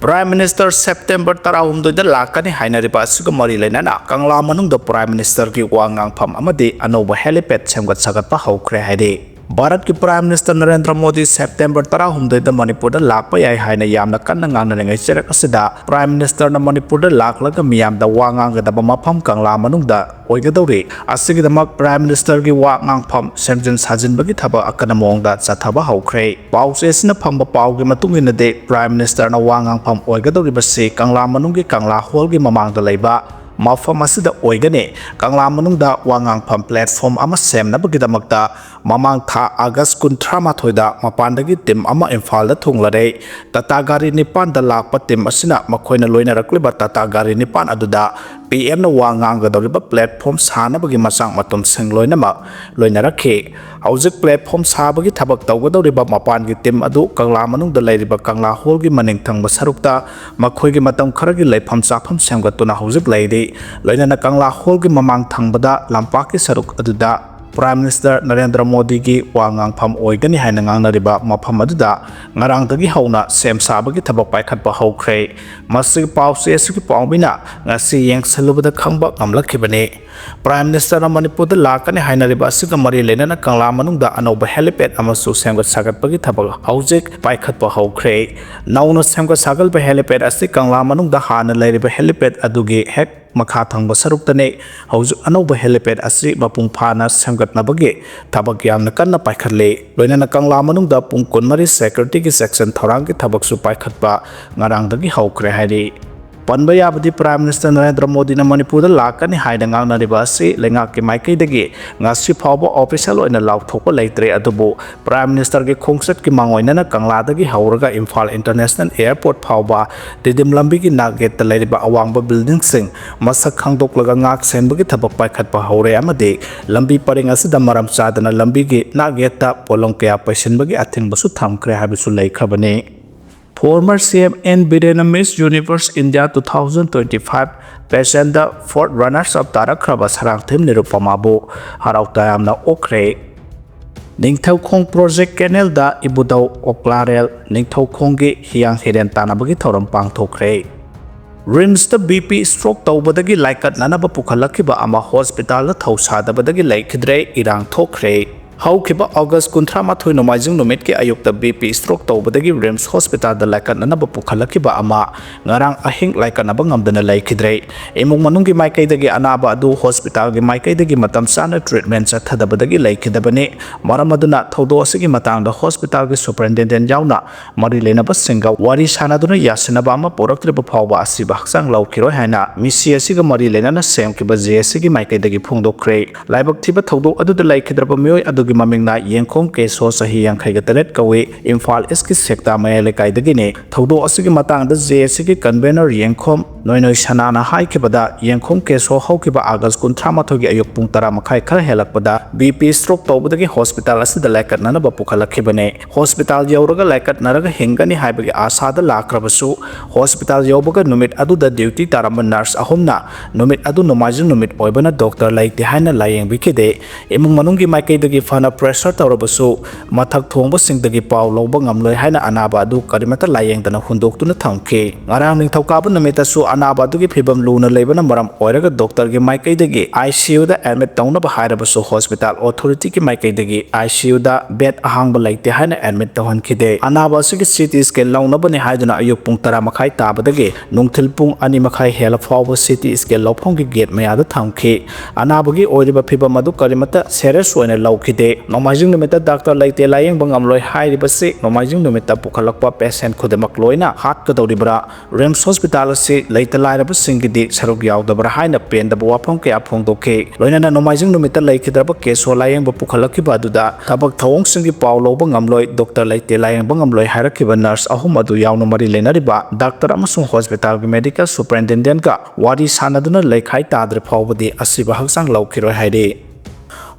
Prime Minister September tarahumdoi da lakani hainariba asiga mari lainana Kangla manungda Prime Minister ki wangang pham amadi anoba helipad semgat sagatpa haukre haide Bharat ki Prime Minister Narendra Modi September tarahumdoi da Manipur da lakpa yai haina yamna kanna ngangna ngai cherak asida Prime Minister na Manipur da laklaga miyam da wangang da mapham Kangla manungda oigadori asigi da Prime Minister ki wangang pham semjin sajin bagi thaba akana mongda chathaba haukre pause sina phamba pau gi matungina de Prime Minister na wangang pham oigadori base Kangla manunggi Kangla hall gi mamang da leiba mafam asida oigane Kangla manungda wangang pham platform ama semna bagidamakta mamang tha August 13 da mapandagi tim ama Imphal da thunglare Tata gari nipan da lakpa tim asina makhoina loina rakliba Tata gari nipan aduda PM na wangang gadoriba platform sana bagi masang matum sengloina ma loina rakhe haujik platform sabagi thabak tawgadoriba mapan gi tim adu Kangla manungda leiriba Kangla hall gi maning thangba sarukta makhoi gi matam kharagi leifam chafam semgatuna haujik leiri loina na Kangla hall gi mamang thangbada lampak ki saruk aduda Prime Minister Narendra Modi ki wangang pham oigani haina ngangnariba mafam aduda ngarang dagi hauna sem sabagi thabak paikhatpa haukre masi pause asiki paumina ngasi yengsalubada khangba ngamlakhibane Prime Minister na Manipur da lakani hainariba asiga mari lenana Kangla manungda anoba helipad amasu semgat sagatpagi thabak haujik paikhatpa haukre nauna semgat sagalba helipad asi Kangla manungda hana leiriba helipad adugi hek makha thangba saruktane hauju anoba helipad asri mapung phana semgatnabagi thabak yamna kanna paikhatle loinana Kangla manungda pung kunmari security ki section thorang ki thabak su paikhatpa ngarang dagi haukre hairi Panba yabadi Prime Minister Narendra Modi na Manipur da lakani haina ngangnariba asi lenga ki maikai dagi ngasi phawba official oina lauthokpa leitre adubu Prime Minister ki khongsat ki mangoina na Kangla dagi hauraga Imphal International Airport phawba didim Lambi ki naget ta leiriba awangba building sing masak khangdoklaga ngak senbagi thabak paikhatpa houre amadi Lambi paring asida maram chadana Lambi ki naget ta polong kaya paisinbagi athingbasu thamkre habisu leikhabane Former CM N. Bidena Miss Universe India 2025 Passion the fourth runners-up Tarakraba Sarangthim Nirupamabu Harautayamna Okre Ningthau Khong Project Canal da Ibudau Oklarel Ningthau Khonggi Hiang Hiden Tanabagi Thoram Pangthokre Rims the BP stroke Taubadagi Laikat Nanaba Pukhalakiba Ama Hospital the Thausadabadagi Laikidre Irang Thokre Haukiba August 13 Nomaijing Numit ki ayukta BP stroke tawbadagi Rims Hospital da laikan nanaba pukhalakiba ama ngarang ahing laikan naba ngamdana laikidre imong manunggi maikaidagi anaba adu hospital gi maikaidagi matam sana treatment chathadabadagi laikidabani maramaduna thodo asigi matangda hospital gi superintendent yauna mari lenaba singa wari sanaduna yasinaba ama poraktriba phawba asiba haksang laukiroi haina misi asiga mari lenana semkiba JSC gi maikaidagi phungdokre laibak thiba thodo adu da laikidraba mioi adu mamingna yengkhom keso sahi yangkhaiga taret kawi Imphal East ki sekta mayale kaidagine thodo asigi matangda JSC ki convener yengkhom noinoi sanana haikibada yengkhom keso haukiba August 13 gi ayuk pung 10 makhai khara helakpada BP stroke tawbadagi hospital asida laikat nanaba pukhalakibane hospital yauraga laikat naraga hengani haibagi asada lakrabasu hospital yaubaga numit aduda duty taramba nurse ahumna numit adu nomajin numit oibana doctor laite haina layeng bikide imung manunggi maikaidagi fana pressure tawrabasu mathak thongba singdagi paw loba ngamloi haina anaba adu karimata layengdana hundoktuna thamke ngarang ningthaukabu namita su anaba adu gi phibam luna leibana maram oiraga doctor gi maikaidagi ICU da admit tawnaba hairabasu hospital authority ki maikaidagi ICU da bed ahangba laite haina admit tawhankhide anaba asigi CT scan lawnabani haiduna ayuk pung 10 makhai tabadagi nungthil pung 2 makhai hela fawba CT scan lawphong gi gate mayada thamke anabagi oiriba phibam adu karimata serious oina lawkhide Nomaijing numita doctor laite layeng bangamloi hairibasi Nomaijing numita pukhalakpa patient khodemak loina hat kadoribra Rims Hospital si laite lairaba singidi saruk yaudabra haina pendaba wapong kaya phongdoke loina na Nomaijing numita laikhidraba keso layeng ba pukhalakiba aduda thabak thawong singi pawlo bangamloi doctor laite layeng bangamloi hairakiba nurse ahum adu yaunu mari lenariba doctor amasung hospital gi medical superintendent ka wari sanaduna laikhai tadre phawbadi asiba haksang laukiroi haire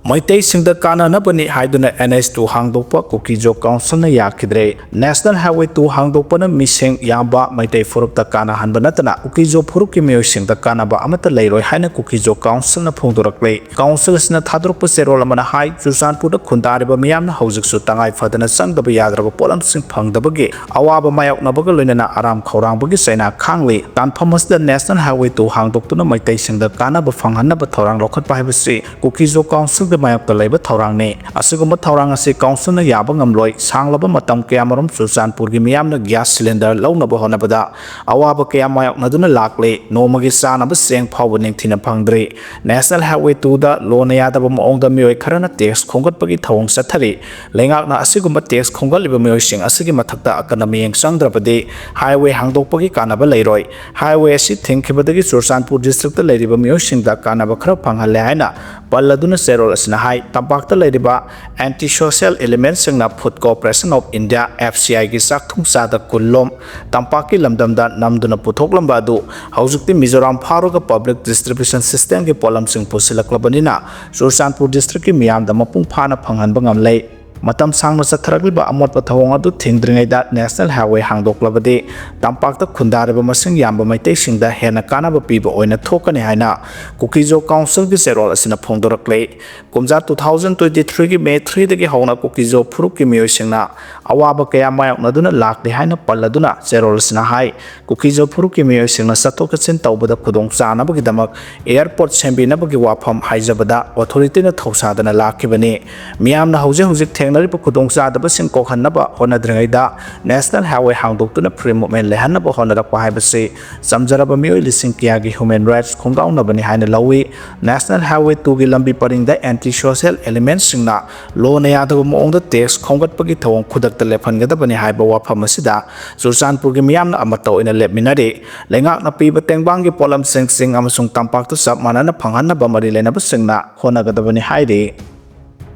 Maitai Singda Kana Nabani Haiduna NS2 Hangdopa Kuki Jo Council na Yakidre National Highway 2 Hangdopana Mising Yamba Maitai Furuk da Kana Hanbanatana Kuki Jo Furuki Mio Singda Kana ba Amata Leroy Haina Kuki Jo Council na Pungdurakle Council na Thadrupa Serolamana Hai Susanpur da Kundariba Miam na Hosik Sutangai Fadana Sang da Yadraba Polam Sing Pang da Bagi Awaba Mayok Nabagalina Aram Kaurang Bagi Sena Kangli Tan Pamas da National Highway 2 Hangdoptuna Maitai Singda Kana ba Fanghana ba Thorang Lokat Pahibasi Kuki Jo Council Mayap Labor Taurang Asuguma Taurang as a council na Yabangam Loy, Sanglaba Matam Kamarum, Susan Purgimiam, the gas cylinder, Lona Bahonabada, Awaba Kayamayok Naduna Lakle, no Magisan of the same power named Tina Pangdre, National Highway to the Lonayadabam on the Mio Karana text, Kongot Pagi Tawang Satari, laying out na Asiguma text, Kongolibamioshing, Asigimataka Akadami and Sandrapade, Highway Hangdopagi Kanaba Leroy, Highway Sitting Kibadagi Sursanpur District, the Lady Bamioshing, the Kanabakra Pangalana, Paladuna Serol. Hai Tampakta Ladiba anti-social elements na Food Corporation of India FCI gi sakthung sada kullom Tampaki lamdamda namduna puthok lambadu haujukti Mizoram Pharoga public distribution system gi polam sing pusilaklabanina Sursanpur district gi miyam da mapung phana phanghanba ngamlei Matam sang Satharagliba Amot Patawanga do Thingdring that National Highway Hangdoklabade, Tampakta Kundaraba Masing Yamba Maitation the Hena Kanaba people or in a token Haina, Kukizo Council Viserol as in a Pondorakle, Kumza 2023 May 3 the Gihona Kukizo Purukimio Singna, Awaba Kayama Naduna Lak the Haina Paladuna, Zerols in a high, Kukizo Purukimio Singna Satokasin Tauba the Kudong Sana Bagidamak, Airport Chambi Nabagiwapam, Haizabada, Authority in a Tosadana Lakibane, Miam the Hose Naripo Kudongsa the Basin Kohanaba, Honadringa, National Highway Hangdokuna Primo Men Lehanaba Honada Pahibase, Samjaraba Mio Lisinkiagi Human Rights Kongdown Nabani Hina Lawi, National Highway 2 Lambi putting the anti-social elements Singna, Lonayada on the text, Kongat Pagito, Kudak the Lepanga Bani Haibawa Pamasida, Susan Purgimiam Amato in a Lepminade, Lenga Napi Tenbangi Polam Sing Amasung Tampak to Submanana Pangana Bamarilena Basingna, Honagadabani Haide.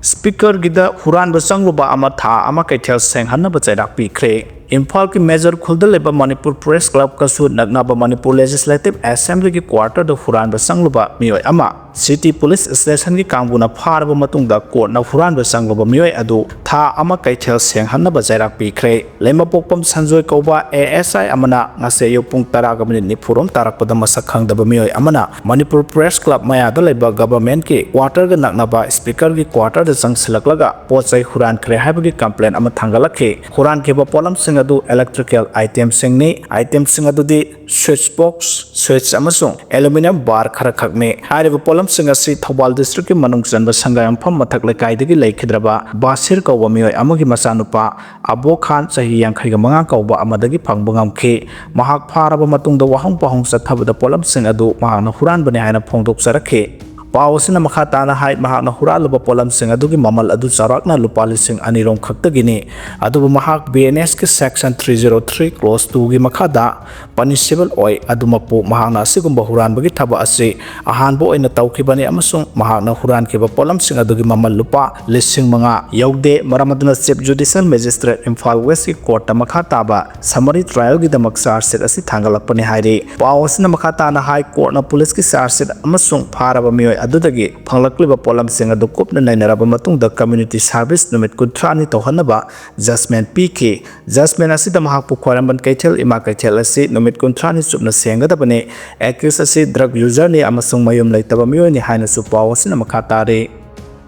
Speaker Gida Huran Basangruba Amata Amakatel Sang Hana Bazadak Pikre. Imphal ki major khulda leba Manipur Press Club kasu nagnaba Manipur Legislative Assembly ki quarter the Huran Basangluba mioi ama City Police Station ki kangbuna pharaba matungda court na Huran Basangluba mioi adu tha ama kaithel seng hanna bazairak pikre lema pokpam sanjoi koba ASI amana ngase yo pung tara ga minute ni phurom tarakpada masak khangdaba mioi amana Manipur Press Club maya da leba government ki quarter ga nagnaba speaker ki quarter da sangsilaklaga pochai Huran khre haiba ki complaint ama thangalakhe Huran ke ba polam sing adu electrical items singni items sing adu di switch box switch amasung aluminum bar khara khakme hariba polam sing asi Thobal district ki manung janba sangayam pham mathak lekai dagi laikhidraba Basir kawba mioi amagi masanupa Abo Khan sahi 35 kawba amadagi phangbangam khe mahak pharaba matungda wahang pahong sathabada polam sing adu mahana Huran bani haina phongdok sarakhe Pawasina makhatana hai mahakna huralaba polam sing adugi mamal adu charakna lupali sing anirom khaktagini adubu mahak BNS ki section 303 clause 2 gi makhada punishable oi adumapu mahakna sigumba huran bagi thaba ase ahanbo oina tawkhibani amasung mahakna huran ke polam sing adugi mamal lupa lising manga yaude maramaduna chief judicial magistrate Imphal West ki court makhata ba summary trial gi damak charge sheet asi thangalakpani haire pawasina makhatana high court na police ki charge sheet amasung pharaba mioi adudagi phanglakliba polam sing adu kopna nainaraba matungda community service numit kuntrani tohanaba judgment pk judgment asida mahakpu khwaramban kaithel ima kaithel asi numit kuntrani chupna sengadabane accused asi drug user ni amasung mayum laitaba mioi ni haina su pawasina makhatare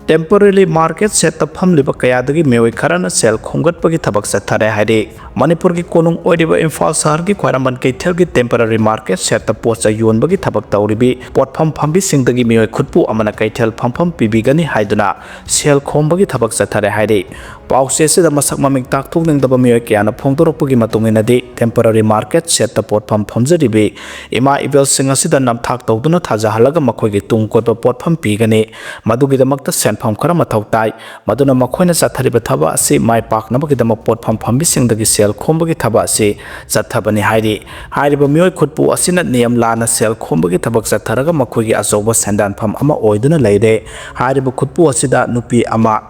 Temporarily market set up Hamliba Kayadagi Mewi Karana Cell Kongat Pagi Tabak Satare Hade Manipur ki Konung Odiba Imphal Sargi Kwaraman Kaitelgi temporary market set up post a Yun Bagi Tabak Tauribi Pot Pam Pambi Singdagi Mewi Kutpu Amana Kaitel Pam Pam Pibigani Haiduna Cell Kombagi Tabak Satare Hade Pau says the Masak Mamik Tak Tung the Mewi Kiana Pongtoropugi Matunginade temporary market set up Pot Pam Pomzadibi Ima Ibel Singasida Nam Tak Toduna Taza Halaga Makogi Tung Koto Pot Pam Pigani Madugi the Makta Pam kara mathau tai maduna makhoina sathariba thaba ase mai pak nabagi dama pot pham phambi singdagi sel khombagi thaba ase sathabani hairi hairiba mioi khutpu asina niyam lana sel khombagi thabak satharaga makhogi asoba sandan pham ama oiduna leire hairiba khutpu asida nupi ama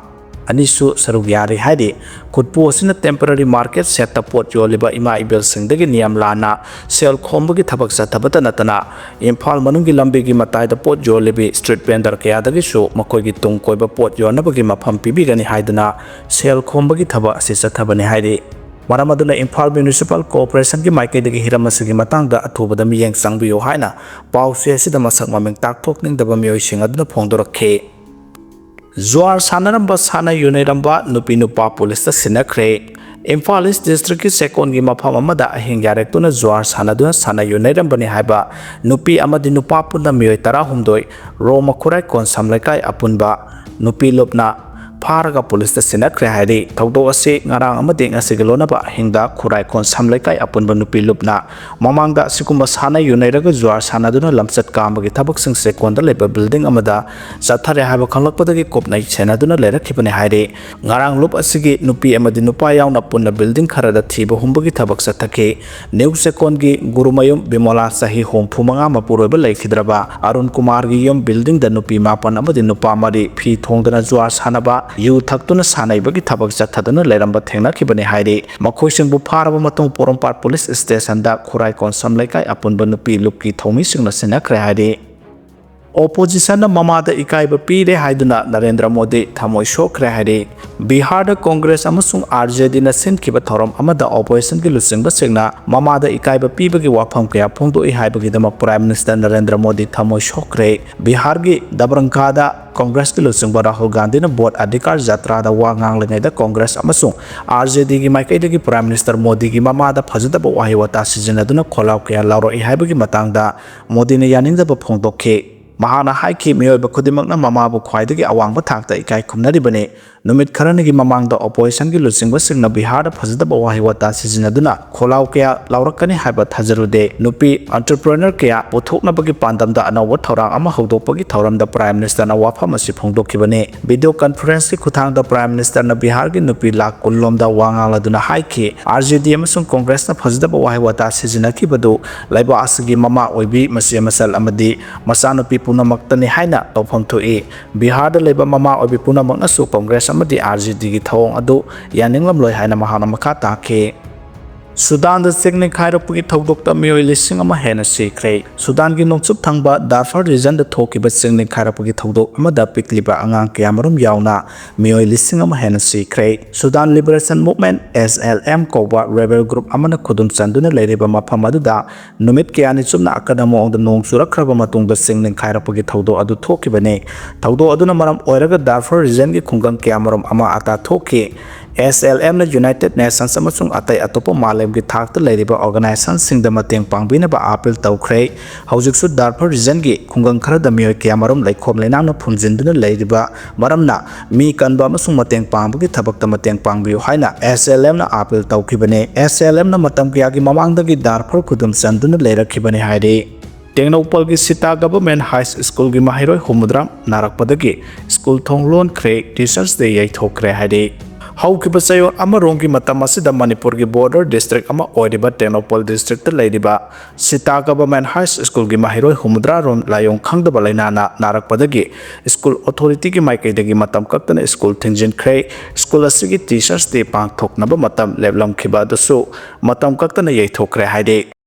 Anisu saruk yari haidi kutpu asina temporary market set up pot yoliba ima ibel singdagi niyam lana sel khombagi thabak sa thabata natana imphal manungi lambi gi matai da pot yolibi street vendor kaya dagi su makoi gi tung koiba pot yonabagi mafam pibigani haiduna sel khombagi thaba asisa thabani haidi Maramaduna Imphal Municipal Corporation ki maikai dagi hiramasigi matangda athubada miyeng sangbiyo haina pause sida masak mameng takthok ning daba miyoi sing aduna phongdorakhe Zuar sanaramba sana yuniramba nupi nupa police ta sinakre Imphal East District ki second gi mafam amada ahing yarektuna zuar sanaduna sana yuniramba ni haiba nupi amadi nupa punna miyoi tara humdoi Roma Kurai kon samlaikai apunba nupi lopna Paraga police ta sinakre haidi thaudo ase ngarang amade ngasigilona ba hingda khurai kon samlaikai apunba nupi lupna mamangda sikuma sana yunairaga juar sanaduna lamsat kambagi thabak sing sekonda leba building amada sathare haba khanglakpadagi kopnai senaduna lerakhibane haidi ngarang lup asigi nupi amadi nupa yauna punna building kharada thiba humbagi thabak sathake new sekongi gurumayum bimola sahi homphumanga mapuroba laikhidraba arun kumar gi yum building da nupi mapan amadi nupa mari phi thongdana juar sanaba yu thakuna sanai bagi thabak chathaduna leramba thengna khibani haidi makhoi singbu pharaba matung Porampar police station da khurai kon samlaikai apunba nupi lupki thomi singna sinakre haidi opposition na mamada ikaiba pire haiduna Narendra Modi thamoi shokre haidi Bihar da Congress amasung RJD na sinkiba thorom amada opposition ki lusingba singna mamada ikaiba pibagi wafam kya phongdo I haibagi damak Prime Minister Narendra Modi thamoi shokre Bihar gi Dabrangka da Congress ki lusingba Rahul Gandhi na vote adhikar jatra da wa nganglengai da Congress amasung RJD gi maikai da Prime Minister Modi gi mamada phajadaba wahi wata sizinaduna kholaw kya lauro I haibagi matangda Modi na yaningdaba phongdokhe Mahana haiki miyoiba khudimakna mamabu khwaidagi awangba thakta ikai khumnaribane numit kharanagi mamangda opposition gi lusingba singna Bihar da phajadaba wahi wata sizinaduna kholaw kya laurakani haiba thajarude nupi entrepreneur kya pothoknabagi pandamda anawa thorang ama hawdokpagi thoramda Prime Minister na wafam asi phongdokhibane video conference ki khuthangda Prime Minister na Bihar gi nupi lak kullomda wangangladuna haiki RJD amasung Congress na phajadaba wahi wata sizinakibadu laiba asigi mama oibi masi masal amadi masanupi punamakta ni haina tawpham thoi Bihar da leba mama obi punamakna su Congress amadi RJD gi thawong adu yaninglam loi haina mahana makha takhe Sudan da segni khairapgi thawdokta miyoi lising ama hena sikre Sudan gi nongchup thangba Darfur region da thokiba segni khairapgi thawdok amada pikliba angang kyamarum yauna miyoi lising ama hena sikre Sudan Liberation Movement SLM koba rebel group amana khudum chanduna leiriba mafam aduda numit kyani chumna akadamo ongda nong surakraba matungda segni khairapgi thawdok adu thokibane thawdok aduna maram oiraga Darfur region gi khungang kyamarum ama ata thoki SLM na United Nations amasung atai atopo malem gi thakta leiriba organization singda mateng pangbina ba appeal tawkhre haujiksu Darfur region gi khungang khara da miyoi kyamarum laikhom lenang na phunjinduna leiriba maramna mi kanba amasung mateng pangbagi thabakta mateng pangbiu haina SLM na appeal tawkhibane SLM na matam kya gi mamangda gi Darfur khudum chanduna leirakhibane haide Tengnopal gi Sita Government High School gi mahiroi humudram narakpadagi school thonglon khre teachers day yai thokre haide Haukiba sayon amarongi matamasi Manipur gi border district ama oiriba Tenopal district ta leiriba Sita Government High School gi mahiroi humudra ron layong khangdaba lainana narakpadagi school authority gi maikai dagi matam kaktana school thingjinkhre school asigi teachers day pangthoknaba matam leblam khiba dasu matam kaktana yai thokre haide